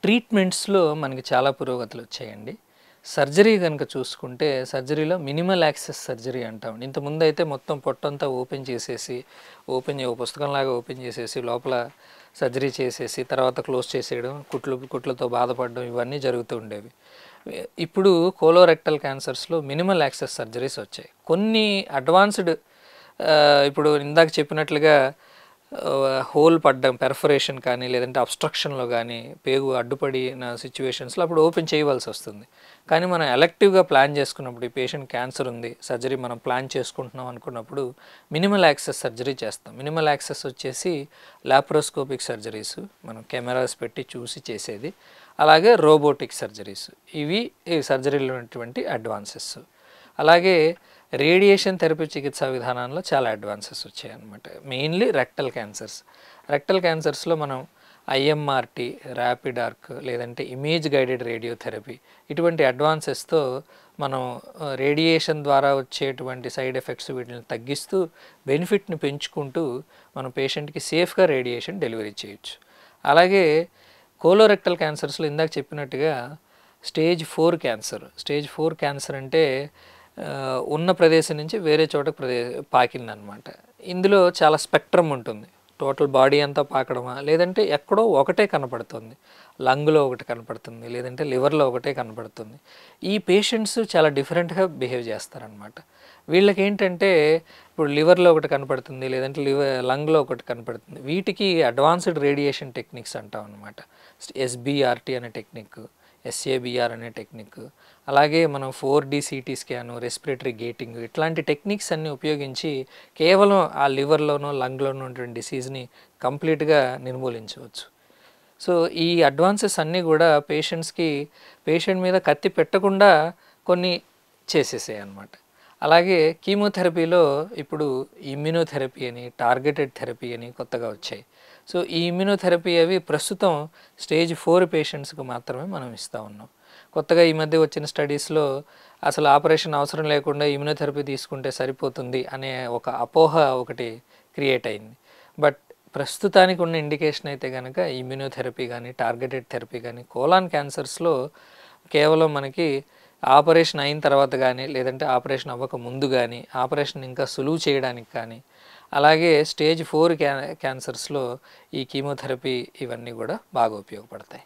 ట్రీట్మెంట్స్‌లో మనకి చాలా పురోగతులొచ్చాయండి. సర్జరీ గనుక చూసుకుంటే, సర్జరీలో మినిమల్ యాక్సెస్ సర్జరీ అంటాం. ఇంతకుముందయితే మొత్తం పొట్టంతా ఓపెన్ పుస్తకంలాగా ఓపెన్ చేసేసి, లోపల సర్జరీ చేసేసి, తర్వాత క్లోజ్ చేసేయడం, కుట్లతో బాధపడడం ఇవన్నీ జరుగుతూ ఉండేవి. ఇప్పుడు కోలోరెక్టల్ క్యాన్సర్స్‌లో మినిమల్ యాక్సెస్ సర్జరీస్ వచ్చాయి. కొన్ని అడ్వాన్స్‌డ్ ఇప్పుడు ఇందాక చెప్పినట్లుగా హోల్ పడ్డం, పెర్ఫరేషన్ కానీ, లేదంటే అబ్స్ట్రక్షన్‌లో గానీ, పేగు అడ్డుపడిన సిట్యుయేషన్స్‌లో అప్పుడు ఓపెన్ చేయవలసొస్తుంది. కానీ మనం ఎలెక్టివ్‌గా ప్లాన్ చేసుకున్నప్పుడు, ఈ పేషెంట్ క్యాన్సర్ ఉంది, సర్జరీ మనం ప్లాన్ చేసుకుంటున్నాం అనుకున్నప్పుడు మినిమల్ యాక్సెస్ సర్జరీ చేస్తాం. మినిమల్ యాక్సెస్ వచ్చేసి లాప్రోస్కోపిక్ సర్జరీస్, మనం కెమెరాస్ పెట్టి చూసి చేసేది. అలాగే రోబోటిక్ సర్జరీస్. ఇవి ఈ సర్జరీలో ఉన్నటువంటి అడ్వాన్సెస్. అలాగే రేడియేషన్ థెరపీ చికిత్సా విధానంలో చాలా అడ్వాన్సెస్ వచ్చాయన్నమాట. మెయిన్లీ రెక్టల్ క్యాన్సర్స్లో మనం ఐఎంఆర్టీ, ర్యాపిడ్ ఆర్క్, లేదంటే ఇమేజ్ గైడెడ్ రేడియోథెరపీ ఇటువంటి అడ్వాన్సెస్తో మనం రేడియేషన్ ద్వారా వచ్చేటువంటి సైడ్ ఎఫెక్ట్స్ వీటిని తగ్గిస్తూ బెనిఫిట్ని పెంచుకుంటూ మనం పేషెంట్కి సేఫ్గా రేడియేషన్ డెలివరీ చేయొచ్చు. అలాగే కోలోరెక్టల్ క్యాన్సర్స్లో ఇందాక చెప్పినట్టుగా స్టేజ్ 4 క్యాన్సర్ అంటే ఉన్న ప్రదేశం నుంచి వేరే చోటకు పాకిందనమాట. ఇందులో చాలా స్పెక్ట్రమ్ ఉంటుంది. టోటల్ బాడీ అంతా పాకడమా, లేదంటే ఎక్కడో ఒకటే కనపడుతుంది. లంగ్లో ఒకటి కనపడుతుంది, లేదంటే లివర్లో ఒకటే కనపడుతుంది. ఈ పేషెంట్స్ చాలా డిఫరెంట్గా బిహేవ్ చేస్తారనమాట. వీళ్ళకేంటంటే ఇప్పుడు లివర్లో ఒకటి కనపడుతుంది, లేదంటే లంగ్లో ఒకటి కనపడుతుంది. వీటికి అడ్వాన్స్డ్ రేడియేషన్ టెక్నిక్స్ అంటాం అనమాట. ఎస్బిఆర్టీ అనే టెక్నిక్, ఎస్ఏబిఆర్ అనే టెక్నిక్, అలాగే మనం 4D city scan, respiratory gating ఇట్లాంటి టెక్నిక్స్ అన్నీ ఉపయోగించి కేవలం ఆ లివర్లోనో లంగ్లోనో ఉన్నటువంటి డిసీజ్ని కంప్లీట్గా నిర్మూలించవచ్చు. సో ఈ అడ్వాన్సెస్ అన్నీ కూడా పేషెంట్ మీద కత్తి పెట్టకుండా కొన్ని చేసేసాయి అన్నమాట. అలాగే కీమోథెరపీలో ఇప్పుడు ఇమ్యునోథెరపీ అని, టార్గెటెడ్ థెరపీ అని కొత్తగా వచ్చాయి. సో ఈ ఇమ్యునోథెరపీ అవి ప్రస్తుతం స్టేజ్ 4 పేషెంట్స్కి మాత్రమే మనం ఇస్తూ ఉన్నాం. కొత్తగా ఈ మధ్య వచ్చిన స్టడీస్లో అసలు ఆపరేషన్ అవసరం లేకుండా ఇమ్యునోథెరపీ తీసుకుంటే సరిపోతుంది అనే ఒక అపోహ ఒకటి క్రియేట్ అయింది. బట్ ప్రస్తుతానికి ఉన్న ఇండికేషన్ అయితే కనుక ఇమ్యునోథెరపీ కానీ, టార్గెటెడ్ థెరపీ కానీ కోలాన్ క్యాన్సర్స్లో కేవలం మనకి ఆపరేషన్ అయిన తర్వాత కానీ, లేదంటే ఆపరేషన్ అవ్వక ముందు కానీ, ఆపరేషన్ ఇంకా సులువు చేయడానికి కానీ, అలాగే స్టేజ్ 4 క్యాన్సర్స్లో ఈ కీమోథెరపీ ఇవన్నీ కూడా బాగా ఉపయోగపడతాయి.